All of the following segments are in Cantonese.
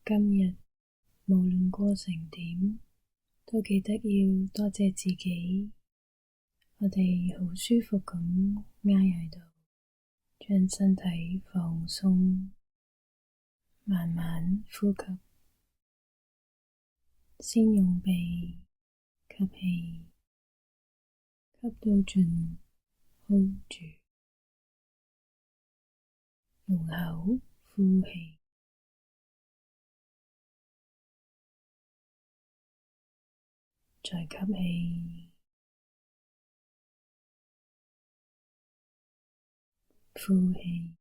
今日無論過成點，都記得要多謝自己。我哋好舒服咁挨喺度，將身體放鬆，慢慢呼吸。先用鼻吸氣，吸到盡，hold 住，用口呼氣，再吸氣，呼氣，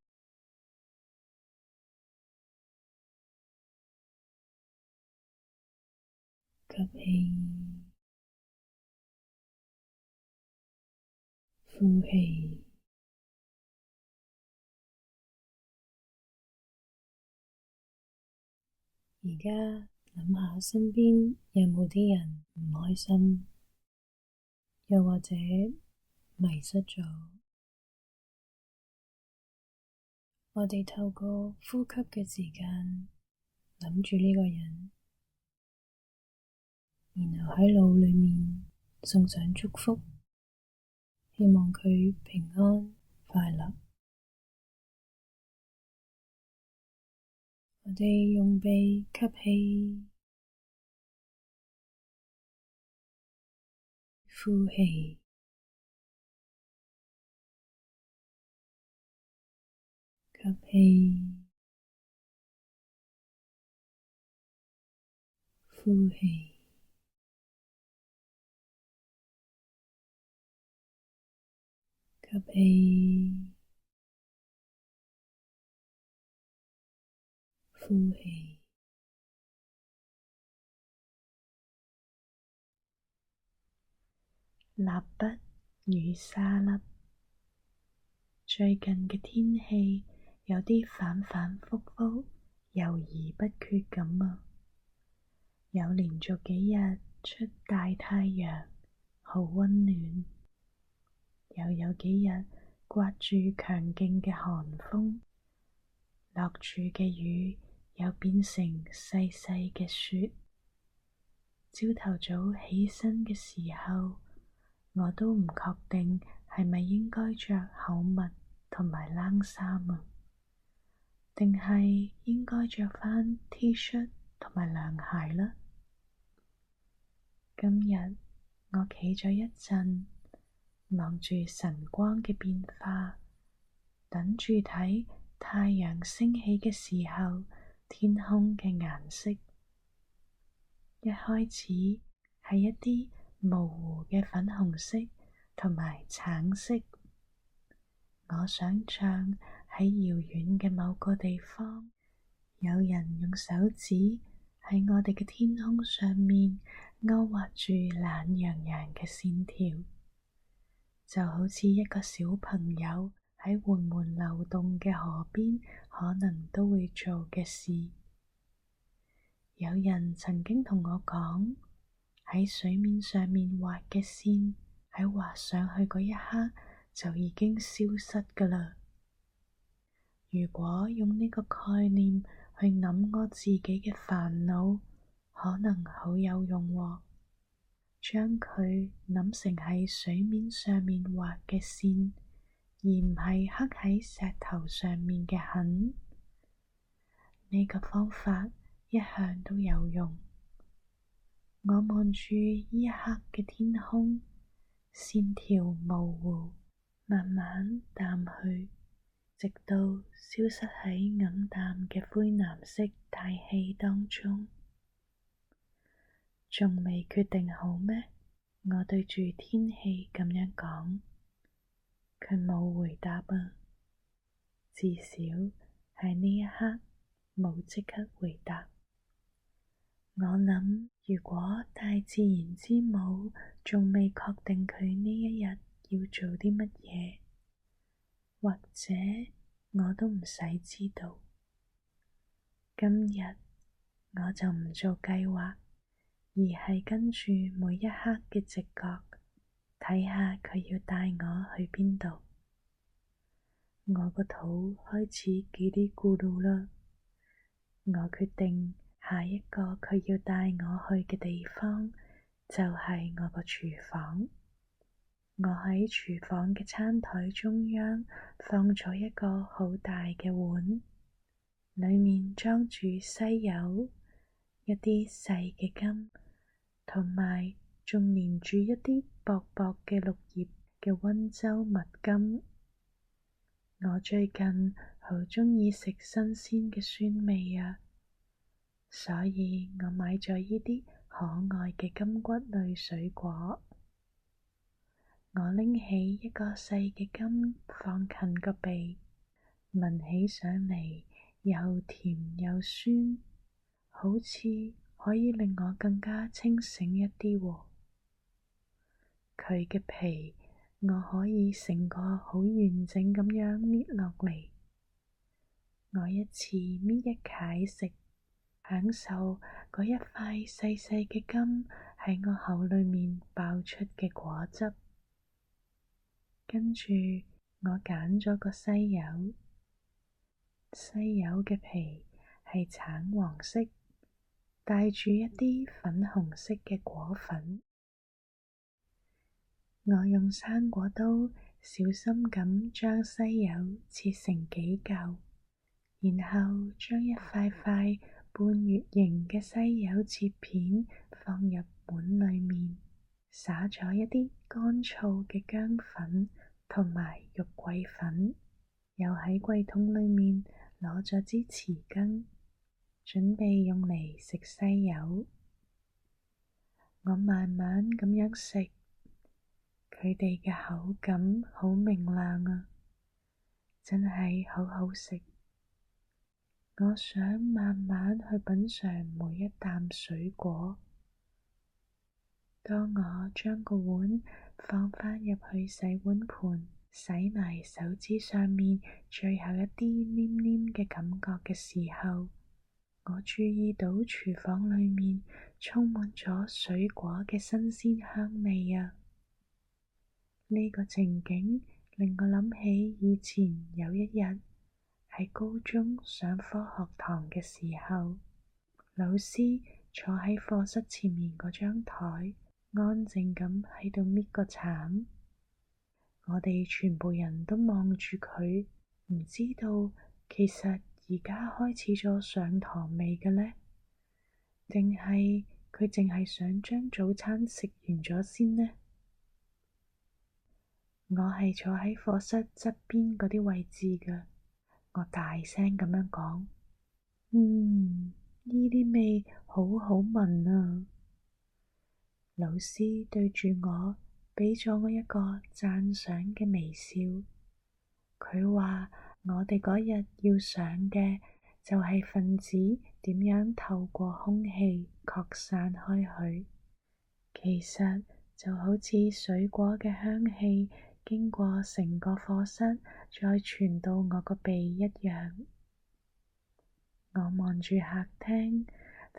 吸氣，呼氣。而家諗下身邊有冇啲人唔開心，又或者迷失咗。我哋透過呼吸嘅時間諗住呢個人，然後喺腦裏面送上祝福，希望佢平安快樂。我哋用鼻吸氣，呼氣，吸氣，呼氣，吸氣，呼氣。蠟筆與沙粒。最近嘅天氣有啲反反复复，猶豫不決咁啊！有連續幾日出大太陽，好溫暖；又有幾日颳住強勁嘅寒風，落住嘅雨又變成細細嘅雪。朝頭早起身嘅時候，我都唔確定係咪應該着厚襪同埋冷衫啊，定係應該着返 T 恤同埋涼鞋呢？今日我企咗一陣，望住晨光嘅變化，等住睇太陽升起嘅時候天空嘅顏色。一開始係一啲模糊嘅粉紅色同埋橙色。我想像喺遙遠嘅某個地方，有人用手指喺我哋嘅天空上面勾畫住懶洋洋嘅線條，就好似一個小朋友喺緩緩流動嘅河邊可能都會做嘅事。有人曾經同我講，喺水面上面畫嘅線，喺畫上去嗰一刻就已經消失㗎喇。如果用呢個概念去諗我自己嘅煩惱，可能好有用喎。將佢諗成係水面上面畫嘅線，而唔係刻喺石頭上面嘅痕。呢個方法一向都有用。我望住呢一刻嘅天空，線條模糊，慢慢淡去，直到消失喺暗淡嘅灰藍色大氣當中。仲未決定好咩？我對住天氣咁樣講，佢冇回答啊，至少喺呢一刻冇即刻回答。我諗，如果大自然之母仲未確定佢呢一日要做啲乜嘢，或者我都唔使知道。今日我就唔做計劃，而係跟住每一刻嘅直覺，睇下佢要帶我去邊度。我個肚開始嘰哩咕嚕啦，我決定下一個佢要帶我去嘅地方就係我個廚房。我喺廚房嘅餐台中央放咗一個好大嘅碗，裡面裝住西柚、一啲細嘅柑，同埋仲連住一啲薄薄嘅綠葉嘅溫州蜜柑。我最近好鍾意食新鮮嘅酸味啊，所以我買咗呢啲可愛嘅柑橘類水果。我拎起一個細嘅柑放近個鼻，聞起上嚟又甜又酸，好似可以令我更加清醒一啲喎。佢嘅皮我可以成個好完整咁樣搣落嚟，我一次搣一塊食，享受嗰一塊細細嘅柑喺我口裏面爆出嘅果汁。跟住我揀咗個西柚，西柚嘅皮係橙黃色，帶住一啲粉紅色嘅果粉。我用生果刀小心咁將西柚切成幾嚿，然後將一塊塊半月形嘅西柚切片放入碗裏面，灑咗一啲乾燥嘅薑粉同埋肉桂粉，又喺櫃桶裏面攞咗支匙羹，準備用嚟食西柚。我慢慢咁樣食，佢哋嘅口感好明亮啊，真係好好食。我想慢慢去品嚐每一啖水果。當我將個碗放返入去洗碗盤，洗埋手指上面最後一啲黏黏嘅感覺嘅時候，我注意到廚房裏面充滿咗水果嘅新鮮香味啊！呢個情景令我諗起以前有一日喺高中上科學堂嘅時候，老師坐喺課室前面嗰張台，安靜咁喺度搣個橙。我哋全部人都望住佢，唔知道其實而家開始咗上堂未嘅呢？定係佢淨係想將早餐食完咗先呢？我係坐喺課室側邊嗰啲位置㗎，我大聲咁樣講：呢啲味好好聞啊！老師對住我，畀咗我一個讚賞嘅微笑。佢話我哋嗰日要上嘅就係分子點樣透過空氣擴散開去，其實就好似水果嘅香氣經過成個課室，再傳到我個鼻一樣。我望住客廳，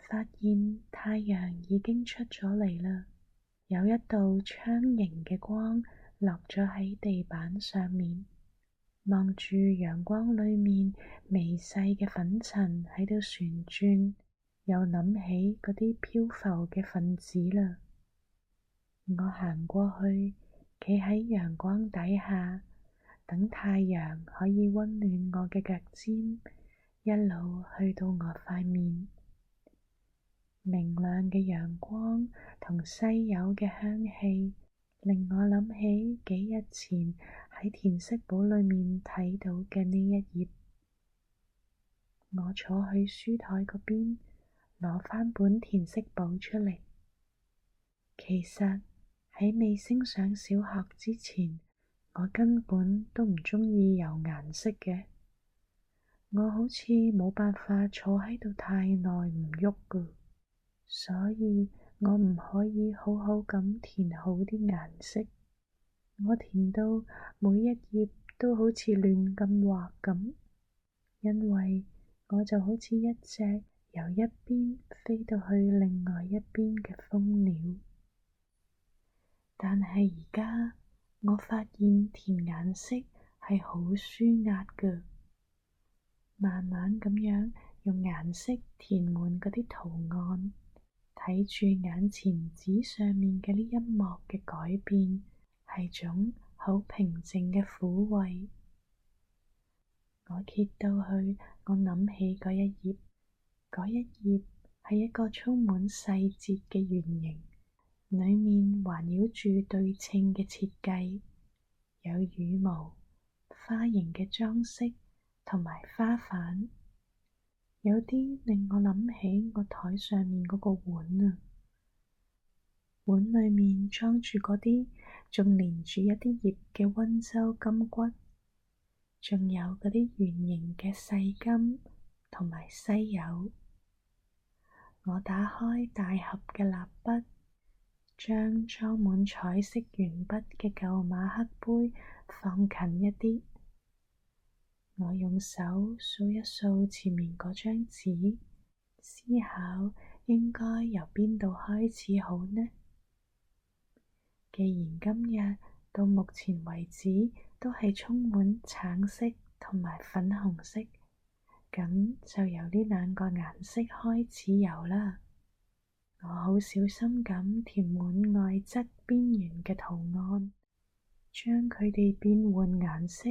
發現太陽已經出咗嚟啦，有一道窗形嘅光落咗喺地板上面。望住陽光裏面微細嘅粉塵喺度旋轉，又諗起嗰啲漂浮嘅分子啦。我行過去，企喺陽光底下，等太陽可以溫暖我嘅腳尖，一路去到我塊面。明亮嘅陽光同西柚嘅香氣，令我諗起幾日前喺填色簿裏面睇到嘅呢一頁。我坐去書台嗰邊，攞返本填色簿出嚟。其實喺未升上小學之前，我根本都唔鍾意有顏色嘅。我好似冇辦法坐喺度太耐唔喐㗎，所以我唔可以好好咁填好啲顏色。我填到每一頁都好似亂咁畫咁，因為我就好似一隻由一邊飛到去另外一邊嘅蜂鳥。但係而家我發現填顏色係好舒壓㗎，慢慢咁樣用顏色填滿嗰啲圖案，睇住眼前紙上面嘅呢一幕嘅改變，係種好平靜嘅撫慰。我揭到去，我諗起嗰一頁，嗰一頁係一個充滿細節嘅圓形，裏面環繞住對稱嘅設計，有羽毛、花形嘅裝飾同埋花瓣，有啲令我諗起我台上面嗰個碗啊，碗裏面裝住嗰啲仲連住一啲葉嘅溫州金骨，仲有嗰啲圓形嘅細金同埋西柚。我打開大盒嘅蠟筆，將裝滿彩色鉛筆嘅舊馬克杯放近一啲。我用手掃一掃前面嗰張紙，思考應該由邊度開始好呢？既然今日到目前為止都係充滿橙色同埋粉紅色，咁就由呢兩個顏色開始游啦。我好小心咁填滿外側邊緣嘅圖案，將佢哋變換顏色，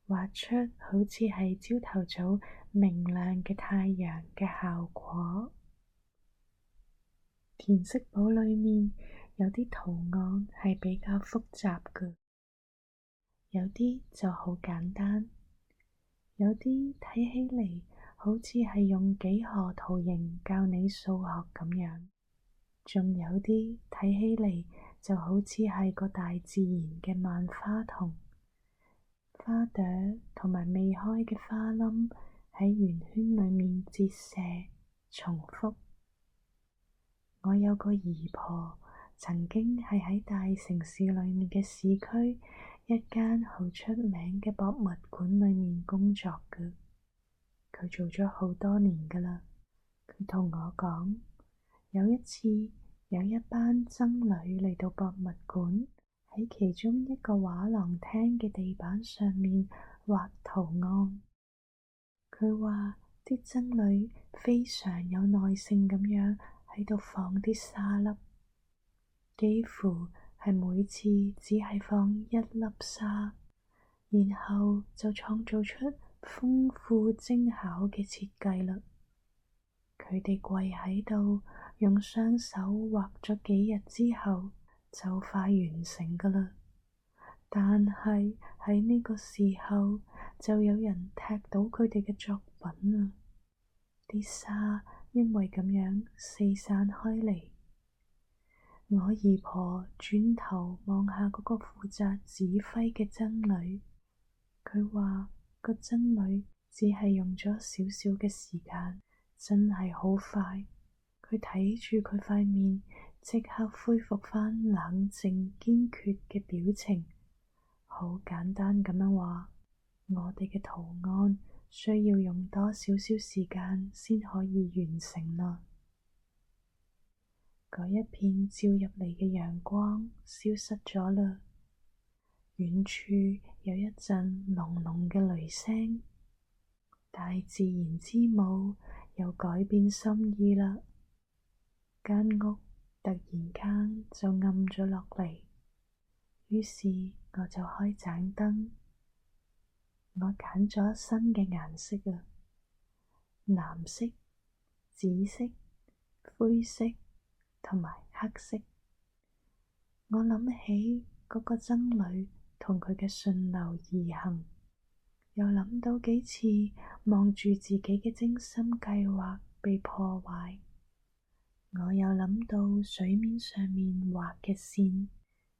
畫出好似係朝頭早明亮嘅太陽嘅效果。填色簿裏面有啲圖案係比較複雜嘅，有啲就好簡單，有啲睇起嚟好似係用幾何圖形教你數學咁樣，仲有啲睇起嚟就好似係個大自然嘅萬花筒，花朵同埋未開嘅花冧喺圓圈裏面折射重複。我有個姨婆曾經係喺大城市裏面嘅市區一間好出名嘅博物館裏面工作嘅，佢做咗好多年㗎喇。佢同我講，有一次有一班僧侶嚟到博物館，喺其中一個畫廊廳嘅地板上面畫圖案。佢話啲僧侶非常有耐性咁樣喺度放啲沙粒，幾乎係每次只係放一粒沙，然後就創造出豐富精巧嘅設計啦。佢哋跪喺度，用雙手畫咗幾日之後，就快完成㗎啦。但係喺呢個時候，就有人踢到佢哋嘅作品啊！啲沙因為咁樣四散開嚟。我姨婆轉頭望下嗰個負責指揮嘅僧侶，佢話個僧侶只係用咗少少嘅時間，真係好快。佢睇住佢塊面，即刻恢復返冷靜堅決嘅表情。好簡單咁樣話，我哋嘅圖案需要用多少少時間先可以完成啦。嗰一片照入嚟嘅陽光消失咗啦，遠處有一陣隆隆嘅雷聲，大自然之舞又改變心意啦。間屋突然間就暗咗落嚟。於是我就開盞燈，我揀咗新嘅顏色啊，藍色、紫色、灰色同埋黑色。我諗起嗰個僧侶同佢嘅順流而行，又諗到幾次望住自己嘅精心計劃被破壞。我又諗到水面上面畫嘅線，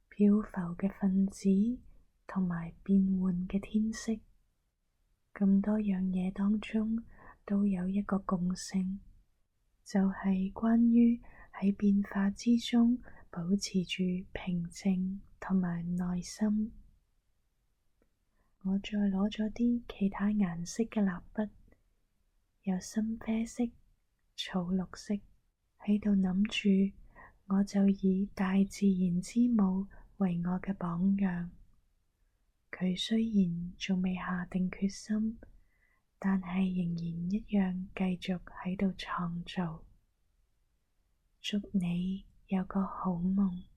漂浮嘅分子同埋變換嘅天色，咁多樣嘢當中都有一個共性，就係關於喺變化之中保持住平靜同埋耐心。我再攞咗啲其他顏色嘅蠟筆，有深啡色、草綠色，喺度諗住，我就以大自然之舞為我嘅榜樣。佢雖然仲未下定決心，但係仍然一樣繼續喺度創造。祝你有個好夢。